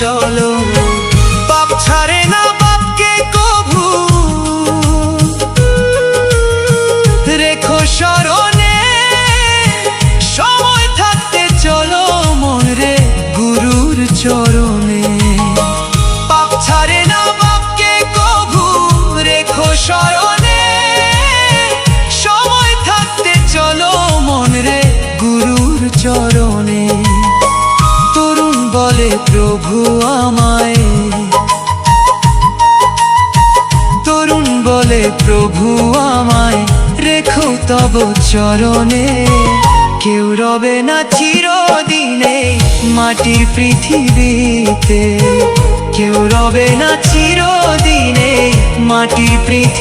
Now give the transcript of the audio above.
চলো। বাপ ছাড়ে না বাপকে কভু, রেখো স্মরণে। সময় থাকতে চলো মন রে গুরুর চরণে। বাপ ছাড়ে না বাপকে কভু, রেখো স্মরণে। সময় থাকতে চলো মন রে গুরুর চরণে। তরুণ বলে প্রভু আমায়, তরুণ বলে প্রভু আমায় রেখো তব চরণে। কেউ রবে না চিরদিনে মাটির পৃথিবীতে, কেউ রবে না চিরদিনে মাটির পৃথিবী।